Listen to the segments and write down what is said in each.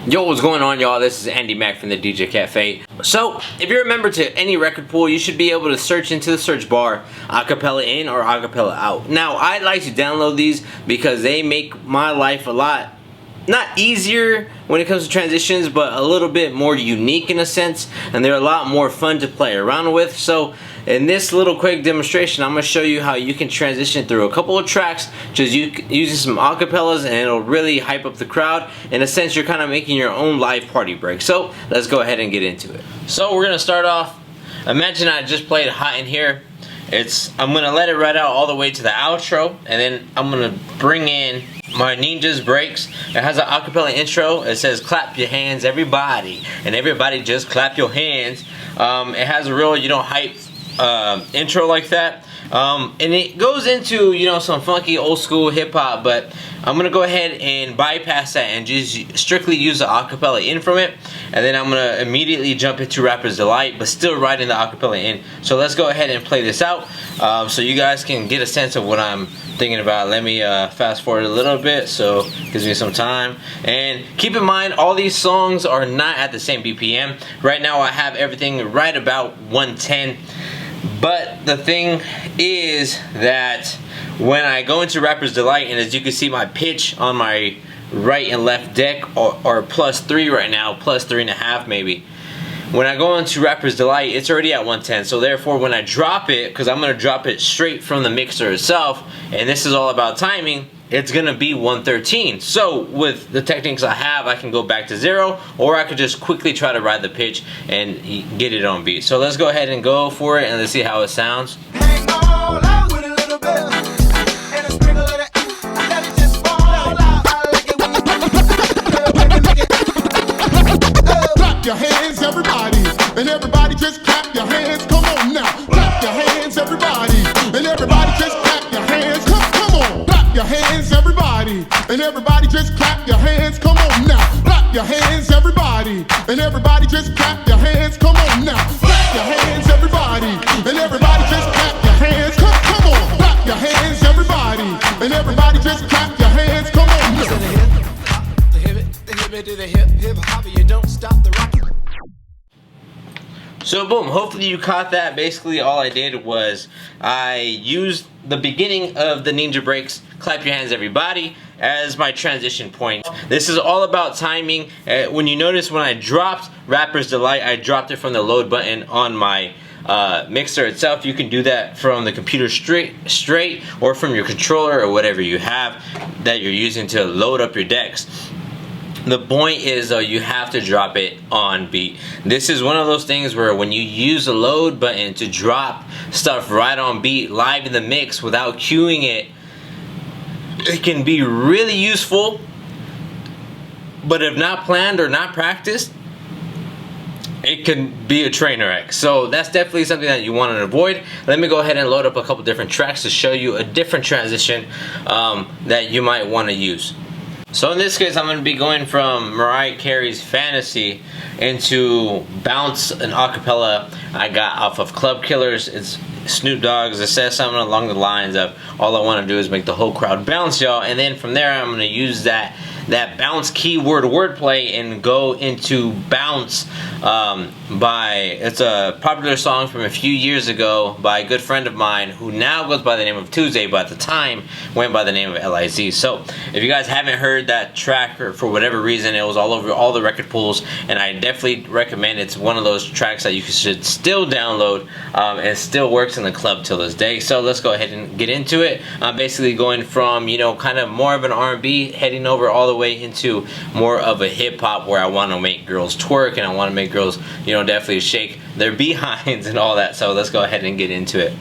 Yo, what's going on, y'all? This is Andy Mac from the DJ Cafe. So, if you're a member to any record pool, you should be able to search into the search bar Acapella in or Acapella out. Now, I like to download these because they make my life a lot, not easier when it comes to transitions, but a little bit more unique in a sense, and they're a lot more fun to play around with. So in this little quick demonstration, I'm going to show you how you can transition through a couple of tracks just using some acapellas, and it'll really hype up the crowd. In a sense, you're kind of making your own live party break. So let's go ahead and get into it. So we're going to start off, imagine I just played Hot in Here. I'm going to let it ride out all the way to the outro, and then I'm going to bring in my Ninja's breaks. It has an acapella intro. It says clap your hands everybody, and everybody just clap your hands. It has a real hype intro like that, and it goes into some funky old school hip hop, but I'm gonna go ahead and bypass that and just strictly use the acapella in from it, and then I'm gonna immediately jump into Rapper's Delight, but still riding the acapella in. So let's go ahead and play this out so you guys can get a sense of what I'm thinking about. Let me fast forward a little bit so it gives me some time. And keep in mind, all these songs are not at the same BPM. Right now I have everything right about 110. But the thing is that when I go into Rapper's Delight, and as you can see, my pitch on my right and left deck are +3 right now, +3.5 maybe. When I go into Rapper's Delight, it's already at 110. So therefore, when I drop it, because I'm going to drop it straight from the mixer itself, and this is all about timing, it's going to be 113. So with the techniques I have, I can go back to 0, or I could just quickly try to ride the pitch and get it on beat. So let's go ahead and go for it, and let's see how it sounds. Hang all out with a little bit, and a sprinkle of that, let it just fall out. I like it when you make it. Clap your hands, everybody, and everybody just clap your hands. Come on now, clap your hands, everybody, and everybody just clap your hands. Come on, clap your hands, everybody, and everybody just clap your hands. Come on now, clap your hands, everybody, and everybody just clap your hands. Come on now, clap your hands, everybody, and everybody just clap your hands. Come on, clap your hands, everybody, and everybody just clap your hands. Come on now. The hip to the hip hop, you don't stop the rock. So boom, hopefully you caught that. Basically all I did was I used the beginning of the Ninja breaks, clap your hands everybody, as my transition point. This is all about timing. When you notice when I dropped Rapper's Delight, I dropped it from the load button on my mixer itself. You can do that from the computer straight or from your controller or whatever you have that you're using to load up your decks. The point is, though, you have to drop it on beat. This is one of those things where when you use the load button to drop stuff right on beat live in the mix without cueing it, it can be really useful, but if not planned or not practiced, it can be a train wreck. So that's definitely something that you want to avoid. Let me go ahead and load up a couple different tracks to show you a different transition that you might want to use. So in this case, I'm going to be going from Mariah Carey's Fantasy into Bounce, an acapella I got off of Club Killers. It's Snoop Dogg's. It says something along the lines of, all I want to do is make the whole crowd bounce, y'all. And then from there, I'm going to use that bounce keyword wordplay and go into Bounce it's a popular song from a few years ago by a good friend of mine who now goes by the name of Tuesday, but at the time went by the name of LIZ. So if you guys haven't heard that track, or for whatever reason it was all over all the record pools, and I definitely recommend, it's one of those tracks that you should still download, and still works in the club till this day. So let's go ahead and get into it. I'm basically going from kind of more of an R&B, heading over all the way into more of a hip hop, where I want to make girls twerk and I want to make girls definitely shake their behinds and all that. So let's go ahead and get into it.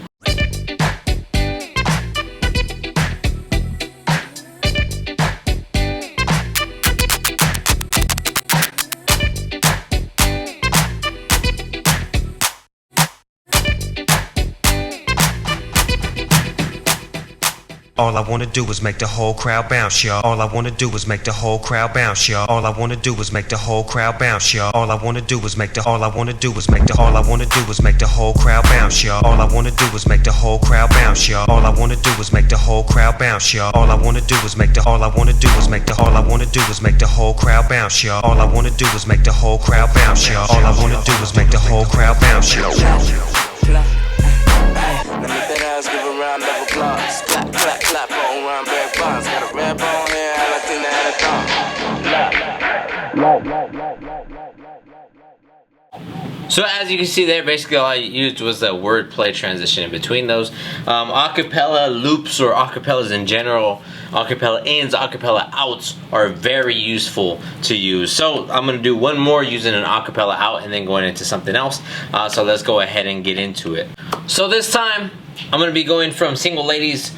All I wanna do is make the whole crowd bounce, y'all. All I wanna do is make the whole crowd bounce, y'all. All I wanna do is make the whole crowd bounce, y'all. All I wanna do is make the all I wanna do is make the all I wanna do is make the whole crowd bounce, y'all. All I wanna do is make the whole crowd bounce, y'all. All I wanna do is make the whole crowd bounce, y'all. All I wanna do is make the all I wanna do is make the all I wanna do is make the whole crowd bounce, y'all. All I wanna do is make the whole crowd bounce, y'all. All I wanna do is make the whole crowd bounce, y'all. Now make that ass give a round of applause. Clap, clap, clap on round back bonds. Got a red bone here, I like think that had a So as you can see there, basically all I used was the wordplay transition in between those. Acapella loops or acapellas in general, acapella ins, acapella outs are very useful to use. So I'm going to do one more using an acapella out and then going into something else. So let's go ahead and get into it. So this time I'm going to be going from Single Ladies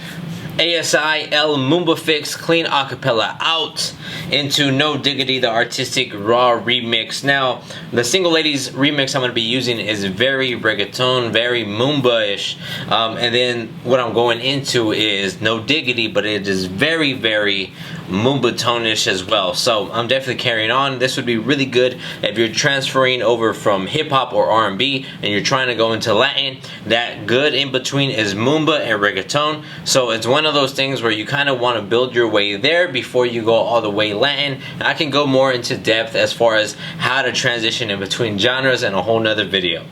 ASI El Moomba Fix Clean Acapella Out into No Diggity, the artistic raw remix. Now the Single Ladies remix I'm going to be using is very reggaeton, very Moomba-ish, and then what I'm going into is No Diggity, but it is very, very Moomba-tone-ish as well. So I'm definitely carrying on. This would be really good if you're transferring over from hip-hop or R&B and you're trying to go into Latin. That good in between is Moomba and reggaeton. So it's one of those things where you kind of want to build your way there before you go all the way Latin. And I can go more into depth as far as how to transition in between genres in a whole nother video.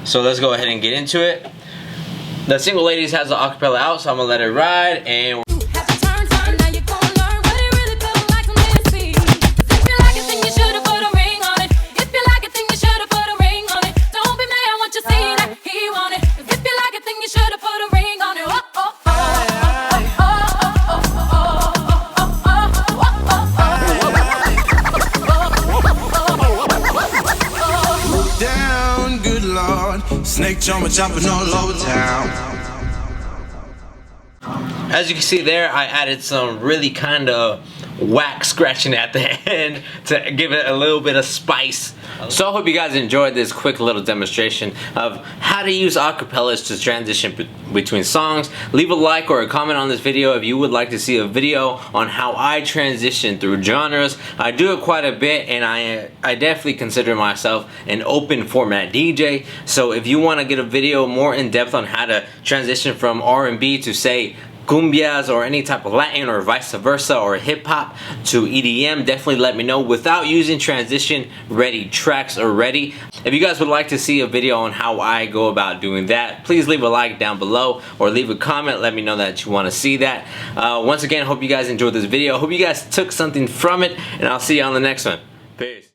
So let's go ahead and get into it. The Single Ladies has the acapella out, so I'm gonna let it ride and snake charmer jumping all over town. as you can see there, I added some really kind of whack scratching at the end to give it a little bit of spice. So I hope you guys enjoyed this quick little demonstration of how to use acapellas to transition between songs. Leave a like or a comment on this video if you would like to see a video on how I transition through genres. I do it quite a bit, and I definitely consider myself an open format DJ. So if you want to get a video more in depth on how to transition from R&B to say cumbias or any type of Latin or vice versa, or hip hop to EDM, definitely let me know without using transition ready tracks already. If you guys would like to see a video on how I go about doing that, please leave a like down below or leave a comment. Let me know that you want to see that. Once again, I hope you guys enjoyed this video. I hope you guys took something from it, and I'll see you on the next one. Peace.